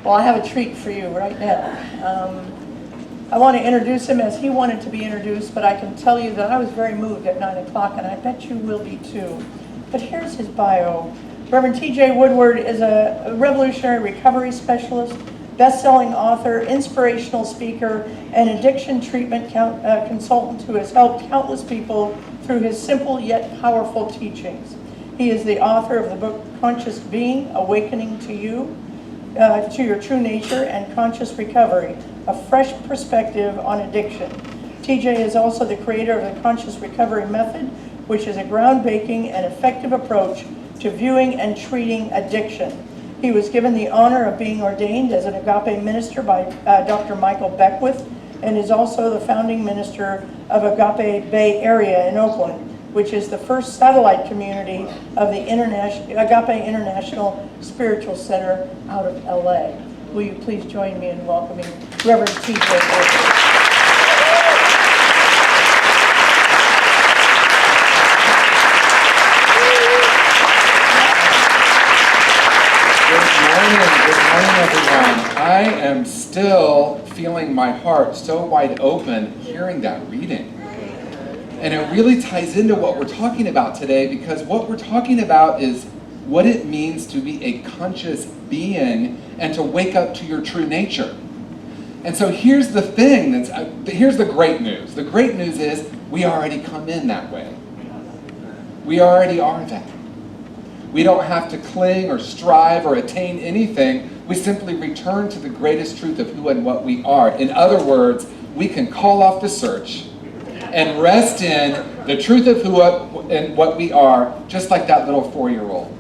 Well, I have a treat for you right now. I want to introduce him as he wanted to be introduced, but I can tell you that I was very moved at 9 o'clock, and I bet you will be too. But here's his bio. Reverend T.J. Woodward is a revolutionary recovery specialist, best-selling author, inspirational speaker, and addiction treatment consultant who has helped countless people through his simple yet powerful teachings. He is the author of the book Conscious Being, Awakening to You, to Your True Nature and Conscious Recovery, a fresh perspective on addiction. TJ is also the creator of the Conscious Recovery Method, which is a groundbreaking and effective approach to viewing and treating addiction. He was given the honor of being ordained as an agape minister by Dr. Michael Beckwith, and is also the founding minister of Agape Bay Area in Oakland, which is the first satellite community of the Agape International Spiritual Center out of LA. Will you please join me in welcoming Reverend T.J. Woodward. Good morning, everyone. I am still feeling my heart so wide open hearing that reading. And it really ties into what we're talking about today, because what we're talking about is what it means to be a conscious being and to wake up to your true nature. And so here's the thing, here's the great news. The great news is we already come in that way. We already are that. We don't have to cling or strive or attain anything. We simply return to the greatest truth of who and what we are. In other words, we can call off the search and rest in the truth of who and what we are, just like that little 4-year-old.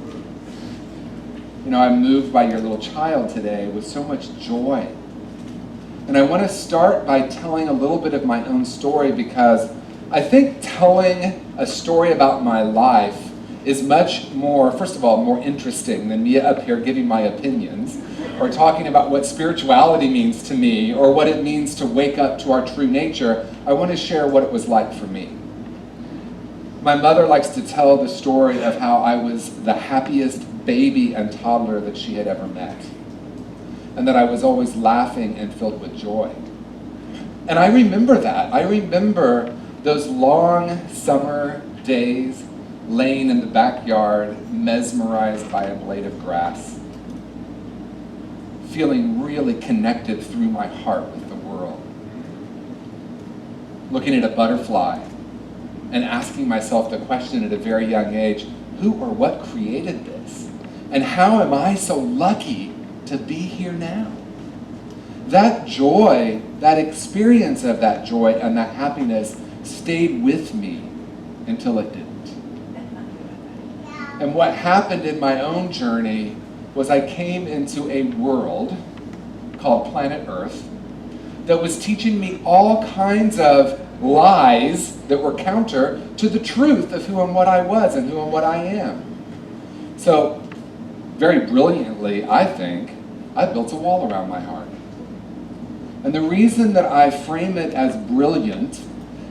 You know, I'm moved by your little child today with so much joy. And I want to start by telling a little bit of my own story, because I think telling a story about my life is much more, first of all, more interesting than me up here giving my opinions or talking about what spirituality means to me or what it means to wake up to our true nature. I want to share what it was like for me. My mother likes to tell the story of how I was the happiest baby and toddler that she had ever met, and that I was always laughing and filled with joy. And I remember that. I remember those long summer days laying in the backyard, mesmerized by a blade of grass, feeling really connected through my heart with the world, looking at a butterfly and asking myself the question at a very young age, who or what created this? And how am I so lucky to be here now? That joy, that experience of that joy and that happiness stayed with me until it didn't. And what happened in my own journey was I came into a world called planet Earth that was teaching me all kinds of lies that were counter to the truth of who and what I was and who and what I am. So, very brilliantly, I think, I built a wall around my heart. And the reason that I frame it as brilliant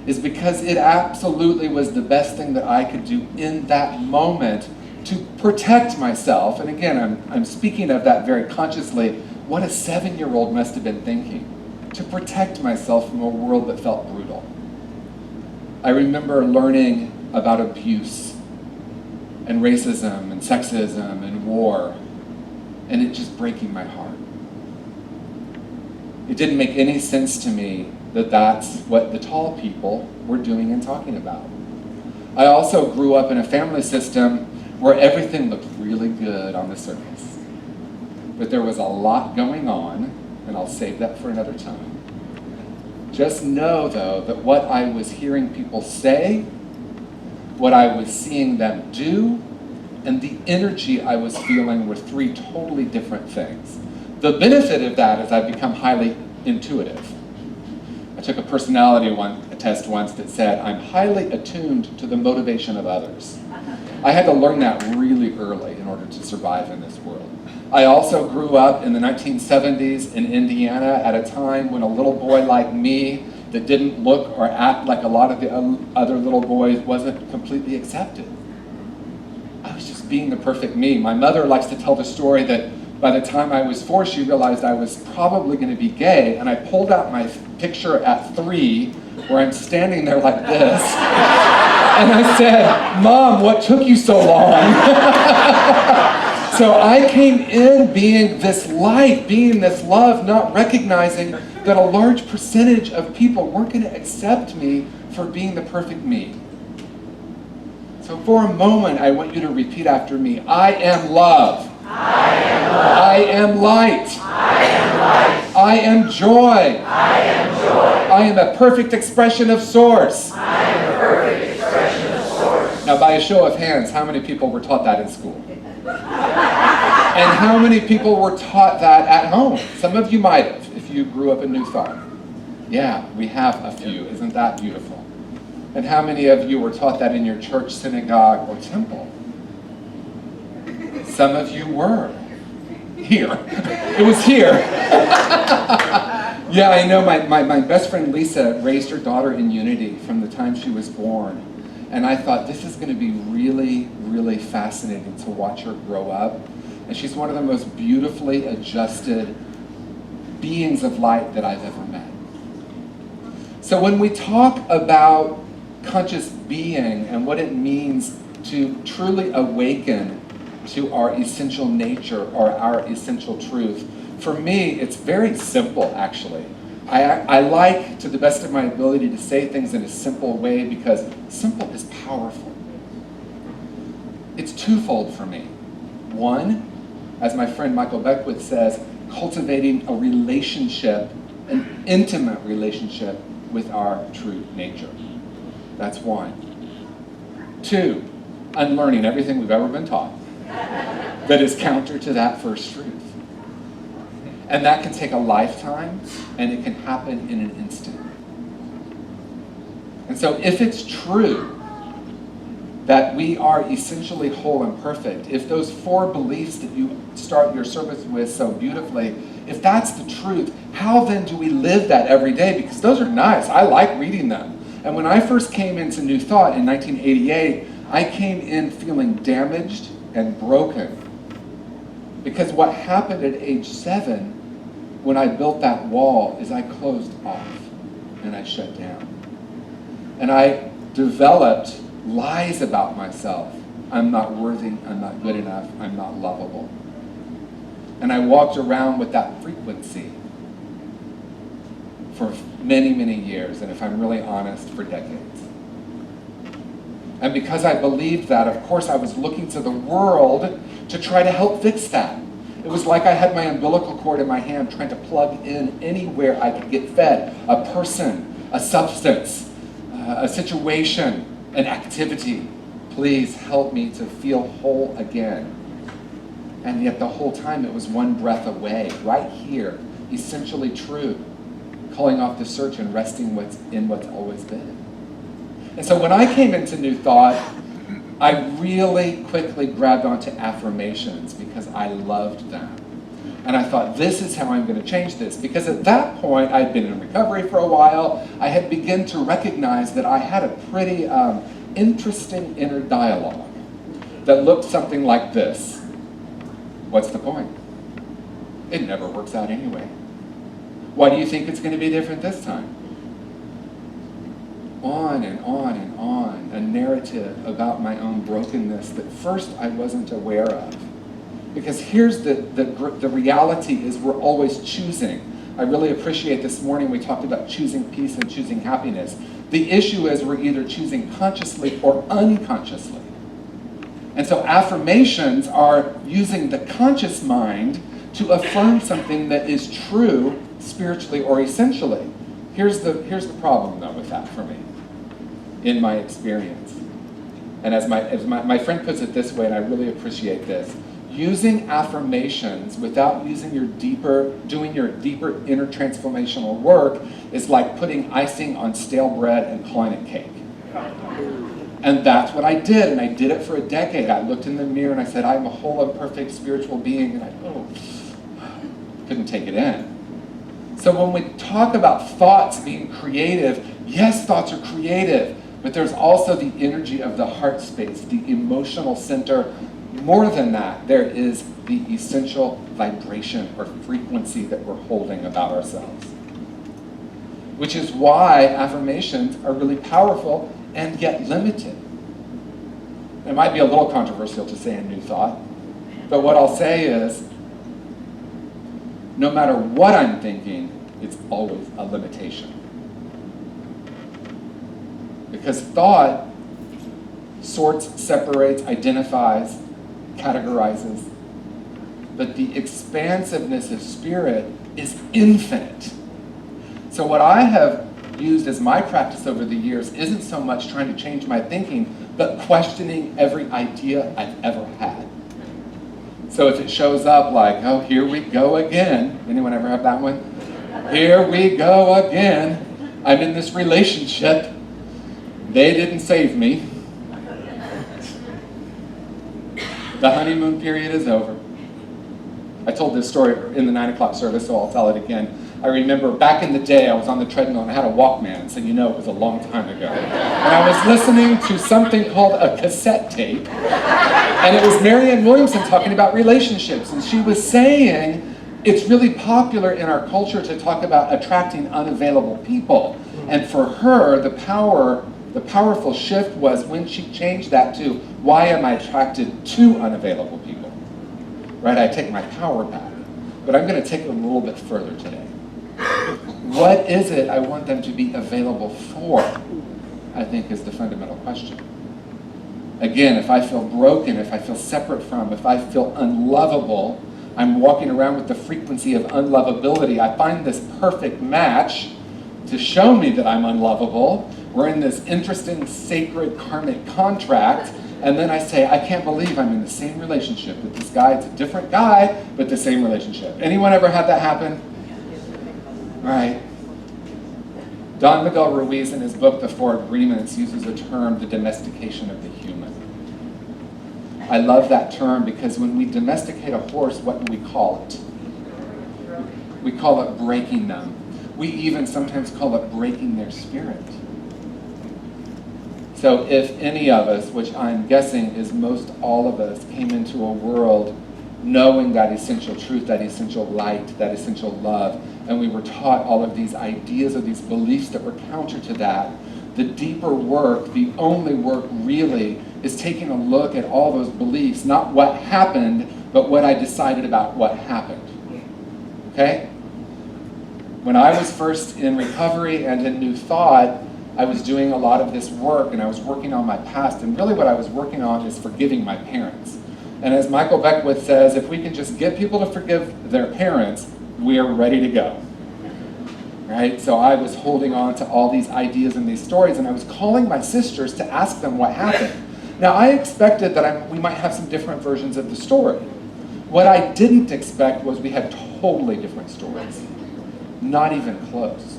is because it absolutely was the best thing that I could do in that moment to protect myself. And again, I'm speaking of that very consciously, what a 7-year-old must have been thinking, to protect myself from a world that felt brutal. I remember learning about abuse and racism and sexism and war, and it just breaking my heart. It didn't make any sense to me that that's what the tall people were doing and talking about. I also grew up in a family system where everything looked really good on the surface. But there was a lot going on, and I'll save that for another time. Just know, though, that what I was hearing people say, what I was seeing them do, and the energy I was feeling were 3 totally different things. The benefit of that is I've become highly intuitive. I took a personality test once that said I'm highly attuned to the motivation of others. I had to learn that really early in order to survive in this world. I also grew up in the 1970s in Indiana at a time when a little boy like me that didn't look or act like a lot of the other little boys wasn't completely accepted. I was just being the perfect me. My mother likes to tell the story that By the time I was 4, she realized I was probably going to be gay, and I pulled out my picture at 3, where I'm standing there like this, and I said, "Mom, what took you so long?" So I came in being this light, being this love, not recognizing that a large percentage of people weren't going to accept me for being the perfect me. So for a moment, I want you to repeat after me. I am love. I am love. I am light. I am light. I am joy. I am joy. I am a perfect expression of Source. I am a perfect expression of Source. Now, by a show of hands, how many people were taught that in school? And how many people were taught that at home? Some of you might have, if you grew up in New Thought. Yeah, we have a few. Isn't that beautiful? And how many of you were taught that in your church, synagogue, or temple? Some of you were. Here. It was here. Yeah, I know my best friend Lisa raised her daughter in unity from the time she was born. And I thought, this is going to be really, really fascinating to watch her grow up. And she's one of the most beautifully adjusted beings of light that I've ever met. So when we talk about conscious being and what it means to truly awaken to our essential nature or our essential truth, for me, it's very simple, actually. I like, to the best of my ability, to say things in a simple way because simple is powerful. It's twofold for me. One, as my friend Michael Beckwith says, cultivating a relationship, an intimate relationship with our true nature. That's one. Two, unlearning everything we've ever been taught that is counter to that first truth. And that can take a lifetime, and it can happen in an instant. And so if it's true that we are essentially whole and perfect, if those 4 beliefs that you start your service with so beautifully, if that's the truth, how then do we live that every day? Because those are nice. I like reading them. And when I first came into New Thought in 1988, I came in feeling damaged and broken. Because what happened at age 7 when I built that wall is I closed off and I shut down. And I developed lies about myself. I'm not worthy, I'm not good enough, I'm not lovable. And I walked around with that frequency for many, many years, and if I'm really honest, for decades. And because I believed that, of course, I was looking to the world to try to help fix that. It was like I had my umbilical cord in my hand trying to plug in anywhere I could get fed. A person, a substance, a situation, an activity. Please help me to feel whole again. And yet the whole time it was one breath away, right here, essentially true, calling off the search and resting in what's always been. And so when I came into New Thought, I really quickly grabbed onto affirmations because I loved them. And I thought, this is how I'm going to change this. Because at that point, I'd been in recovery for a while. I had begun to recognize that I had a pretty interesting inner dialogue that looked something like this. What's the point? It never works out anyway. Why do you think it's going to be different this time? On and on and on, a narrative about my own brokenness that first I wasn't aware of. Because here's the reality is we're always choosing. I really appreciate this morning we talked about choosing peace and choosing happiness. The issue is we're either choosing consciously or unconsciously. And so affirmations are using the conscious mind to affirm something that is true spiritually or essentially. Here's the problem though with that for me, in my experience. And as my friend puts it this way, and I really appreciate this, using affirmations without doing your deeper inner transformational work is like putting icing on stale bread and calling it cake. And that's what I did, and I did it for a decade. I looked in the mirror and I said, I'm a whole and perfect spiritual being, and I couldn't take it in. So when we talk about thoughts being creative, yes, thoughts are creative, but there's also the energy of the heart space, the emotional center, more than that, there is the essential vibration or frequency that we're holding about ourselves. Which is why affirmations are really powerful and yet limited. It might be a little controversial to say in New Thought, but what I'll say is, no matter what I'm thinking, it's always a limitation. Because thought sorts, separates, identifies, categorizes, but the expansiveness of spirit is infinite. So what I have used as my practice over the years isn't so much trying to change my thinking, but questioning every idea I've ever had. So if it shows up like, oh, here we go again. Anyone ever have that one? Here we go again. I'm in this relationship. They didn't save me. The honeymoon period is over. I told this story in the 9 o'clock service, so I'll tell it again. I remember back in the day, I was on the treadmill and I had a Walkman, so you know it was a long time ago. And I was listening to something called a cassette tape, and it was Marianne Williamson talking about relationships, and she was saying it's really popular in our culture to talk about attracting unavailable people. And for her, the powerful shift was when she changed that to, why am I attracted to unavailable people? Right, I take my power back. But I'm going to take it a little bit further today. What is it I want them to be available for? I think is the fundamental question. Again, if I feel broken, if I feel separate from, if I feel unlovable, I'm walking around with the frequency of unlovability. I find this perfect match to show me that I'm unlovable. We're in this interesting, sacred, karmic contract, and then I say, I can't believe I'm in the same relationship with this guy. It's a different guy, but the same relationship. Anyone ever had that happen? Right. Don Miguel Ruiz, in his book, The Four Agreements, uses a term, the domestication of the human. I love that term because when we domesticate a horse, what do we call it? We call it breaking them. We even sometimes call it breaking their spirit. So if any of us, which I'm guessing is most all of us, came into a world knowing that essential truth, that essential light, that essential love, and we were taught all of these ideas or these beliefs that were counter to that, the deeper work, the only work really, is taking a look at all those beliefs, not what happened, but what I decided about what happened. Okay? When I was first in recovery and in New Thought, I was doing a lot of this work, and I was working on my past, and really what I was working on is forgiving my parents. And as Michael Beckwith says, if we can just get people to forgive their parents, we are ready to go. Right? So I was holding on to all these ideas and these stories, and I was calling my sisters to ask them what happened. Now, I expected that we might have some different versions of the story. What I didn't expect was we had totally different stories. Not even close.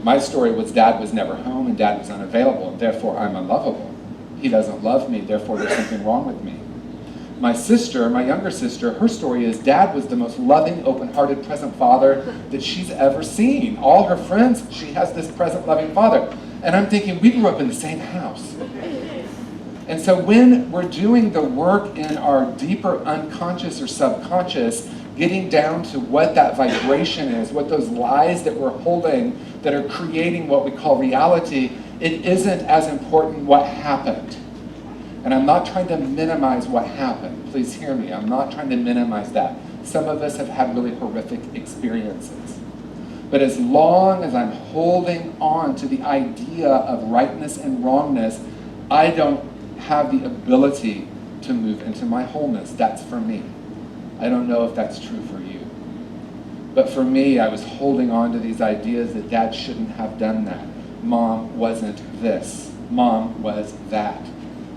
My story was Dad was never home and Dad was unavailable, and therefore I'm unlovable. He doesn't love me, therefore there's something wrong with me. My sister, my younger sister, her story is Dad was the most loving, open-hearted, present father that she's ever seen. All her friends, she has this present, loving father. And I'm thinking, we grew up in the same house. And so when we're doing the work in our deeper unconscious or subconscious, getting down to what that vibration is, what those lies that we're holding that are creating what we call reality, it isn't as important what happened. And I'm not trying to minimize what happened. Please hear me. I'm not trying to minimize that. Some of us have had really horrific experiences. But as long as I'm holding on to the idea of rightness and wrongness, I don't have the ability to move into my wholeness. That's for me. I don't know if that's true for you. But for me, I was holding on to these ideas that Dad shouldn't have done that. Mom wasn't this. Mom was that.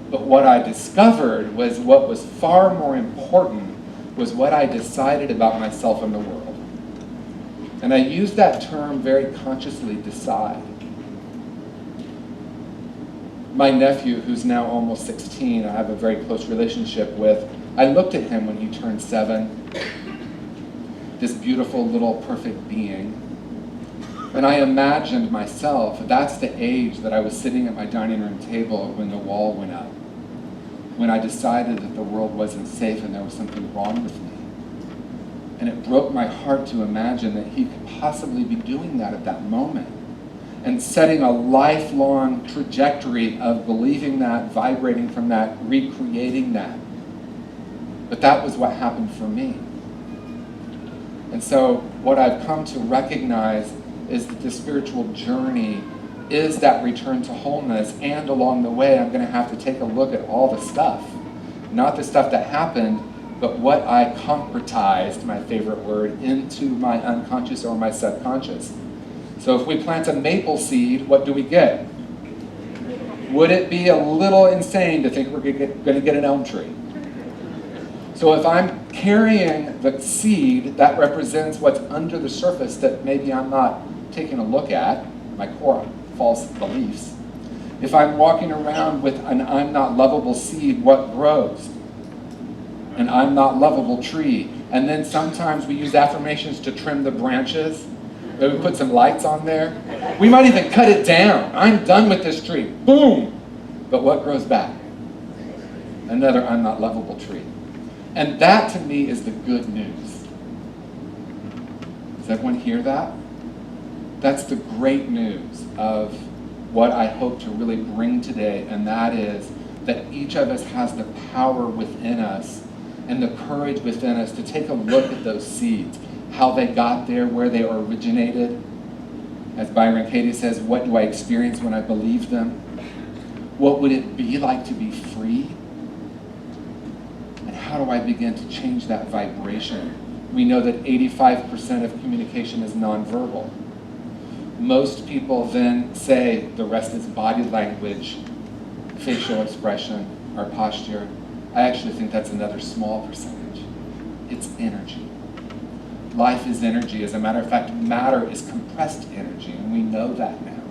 But what I discovered was what was far more important was what I decided about myself and the world. And I use that term very consciously, decide. My nephew, who's now almost 16, I have a very close relationship with, I looked at him when he turned 7, this beautiful little perfect being, and I imagined myself, that's the age that I was sitting at my dining room table when the wall went up. when I decided that the world wasn't safe and there was something wrong with me. And it broke my heart to imagine that he could possibly be doing that at that moment and setting a lifelong trajectory of believing that, vibrating from that, recreating that. But that was what happened for me. And so what I've come to recognize is that the spiritual journey is that return to wholeness, and along the way I'm going to have to take a look at all the stuff. Not the stuff that happened, but what I concretized, my favorite word, into my unconscious or my subconscious. So if we plant a maple seed, what do we get? Would it be a little insane to think we're going to get an elm tree? So if I'm carrying the seed, that represents what's under the surface that maybe I'm not taking a look at, my core false beliefs. If I'm walking around with an I'm not lovable seed, what grows? An I'm not lovable tree. And then sometimes we use affirmations to trim the branches. Maybe we put some lights on there. We might even cut it down. I'm done with this tree. Boom! But what grows back? Another I'm not lovable tree. And that to me is the good news. Does everyone hear that? That's the great news of what I hope to really bring today, and that is that each of us has the power within us and the courage within us to take a look at those seeds, how they got there, where they originated. As Byron Katie says, what do I experience when I believe them? What would it be like to be free? And how do I begin to change that vibration? We know that 85% of communication is nonverbal. Most people then say the rest is body language, facial expression, or posture. I actually think that's another small percentage. It's energy. Life is energy. As a matter of fact, matter is compressed energy, and we know that now.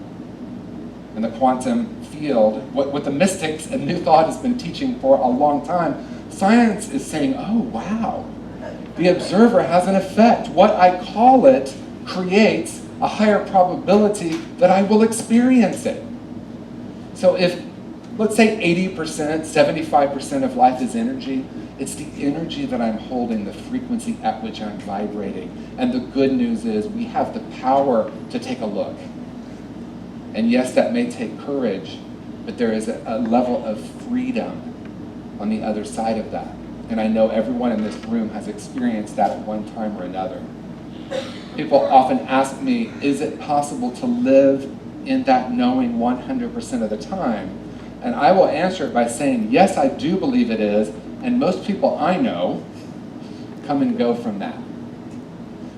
In the quantum field, what the mystics and New Thought has been teaching for a long time, science is saying, oh, wow, the observer has an effect. What I call it creates a higher probability that I will experience it. So if, let's say 80%, 75% of life is energy, it's the energy that I'm holding, the frequency at which I'm vibrating. And the good news is we have the power to take a look. And yes, that may take courage, but there is a level of freedom on the other side of that. And I know everyone in this room has experienced that at one time or another. People often ask me, is it possible to live in that knowing 100% of the time? And I will answer it by saying, yes, I do believe it is, and most people I know come and go from that.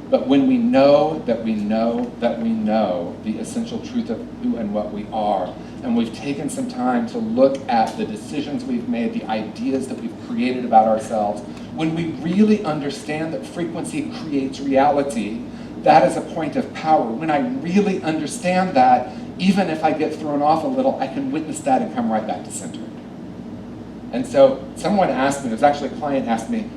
But when we know that we know that we know the essential truth of who and what we are, and we've taken some time to look at the decisions we've made, the ideas that we've created about ourselves, when we really understand that frequency creates reality, that is a point of power. When I really understand that, even if I get thrown off a little, I can witness that and come right back to center. And so someone asked me, it was actually a client asked me,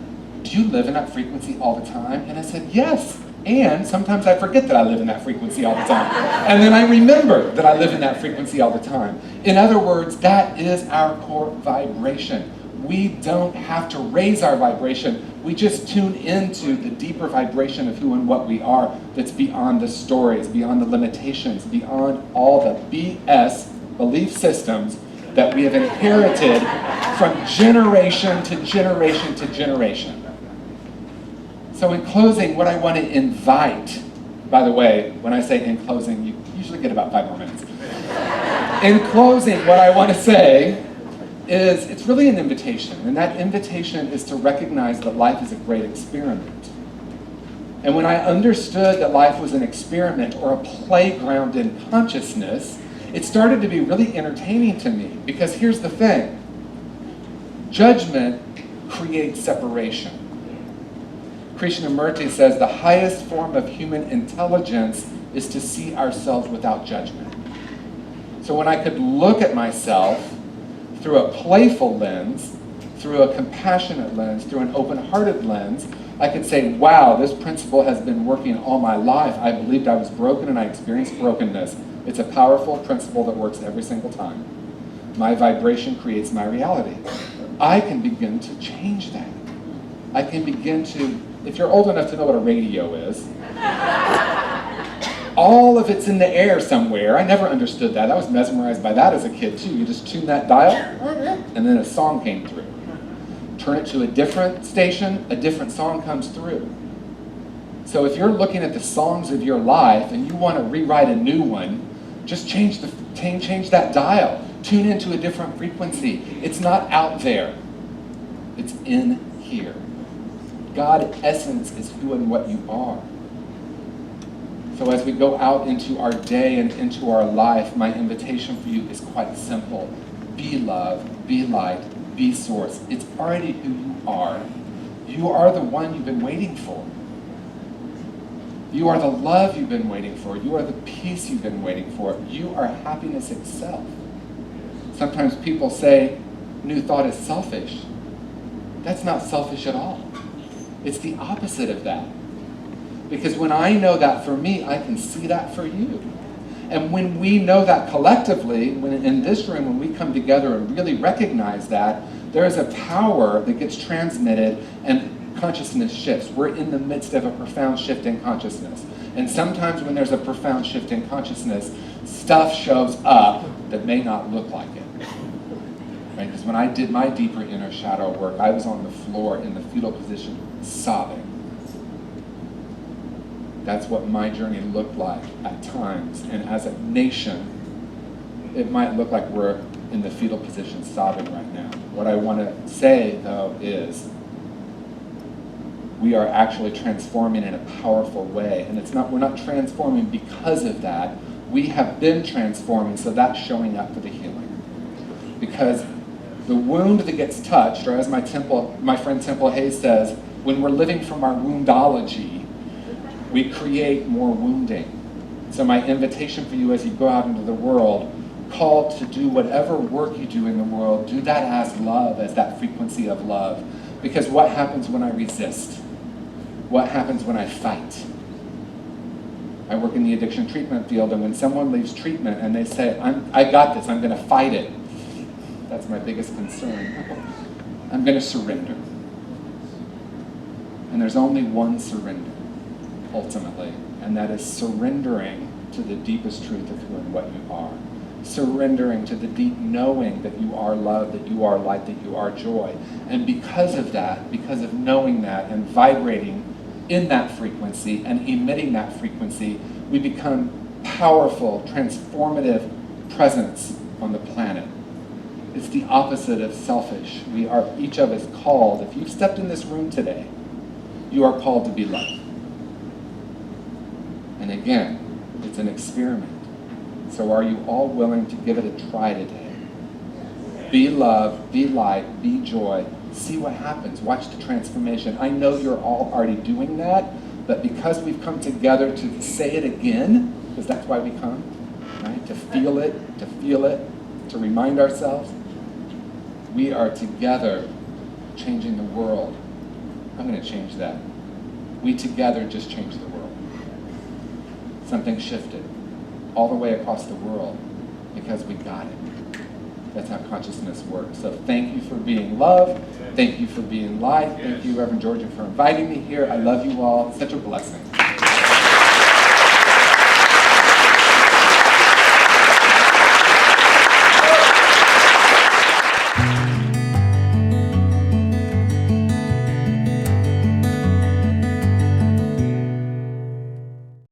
do you live in that frequency all the time? And I said, yes. And sometimes I forget that I live in that frequency all the time. And then I remember that I live in that frequency all the time. In other words, that is our core vibration. We don't have to raise our vibration. We just tune into the deeper vibration of who and what we are that's beyond the stories, beyond the limitations, beyond all the BS belief systems that we have inherited from generation to generation to generation. So in closing, what I want to invite, by the way, when I say in closing, you usually get about 5 more minutes. In closing, what I want to say is it's really an invitation, and that invitation is to recognize that life is a great experiment. And when I understood that life was an experiment or a playground in consciousness, it started to be really entertaining to me, because here's the thing. Judgment creates separation. Krishnamurti says the highest form of human intelligence is to see ourselves without judgment. So when I could look at myself through a playful lens, through a compassionate lens, through an open-hearted lens, I could say, wow, this principle has been working all my life. I believed I was broken and I experienced brokenness. It's a powerful principle that works every single time. My vibration creates my reality. I can begin to change that. I can begin to, if you're old enough to know what a radio is, all of it's in the air somewhere. I never understood that. I was mesmerized by that as a kid too. You just tune that dial, and then a song came through. Turn it to a different station, a different song comes through. So if you're looking at the songs of your life and you want to rewrite a new one, just change that dial. Tune into a different frequency. It's not out there. It's in here. God, essence, is who and what you are. So as we go out into our day and into our life, my invitation for you is quite simple. Be love, be light, be source. It's already who you are. You are the one you've been waiting for. You are the love you've been waiting for. You are the peace you've been waiting for. You are happiness itself. Sometimes people say, new thought is selfish. That's not selfish at all. It's the opposite of that. Because when I know that for me, I can see that for you. And when we know that collectively, when in this room, when we come together and really recognize that, there is a power that gets transmitted and consciousness shifts. We're in the midst of a profound shift in consciousness. And sometimes when there's a profound shift in consciousness, stuff shows up that may not look like it. Right? Because when I did my deeper inner shadow work, I was on the floor in the fetal position, sobbing. That's what my journey looked like at times. And as a nation, it might look like we're in the fetal position sobbing right now. What I want to say, though, is we are actually transforming in a powerful way. And we're not transforming because of that. We have been transforming, so that's showing up for the healing. Because the wound that gets touched, or as my friend Temple Hayes says, when we're living from our woundology, we create more wounding. So my invitation for you as you go out into the world, called to do whatever work you do in the world, do that as love, as that frequency of love. Because what happens when I resist? What happens when I fight? I work in the addiction treatment field, and when someone leaves treatment and they say, I got this, I'm going to fight it. That's my biggest concern. I'm going to surrender. And there's only one surrender, ultimately, and that is surrendering to the deepest truth of who and what you are. Surrendering to the deep knowing that you are love, that you are light, that you are joy. And because of that, because of knowing that and vibrating in that frequency and emitting that frequency, we become powerful, transformative presence on the planet. It's the opposite of selfish. We are, each of us, called. If you've stepped in this room today, you are called to be love. And again, it's an experiment. So are you all willing to give it a try today? Be love, be light, be joy. See what happens. Watch the transformation. I know you're all already doing that, but because we've come together to say it again, because that's why we come, right? To feel it, to remind ourselves, we are together changing the world. I'm going to change that. We together just changed the world. Something shifted all the way across the world because we got it. That's how consciousness works. So thank you for being love. Thank you for being light. Thank you, Reverend Georgia, for inviting me here. I love you all. It's such a blessing.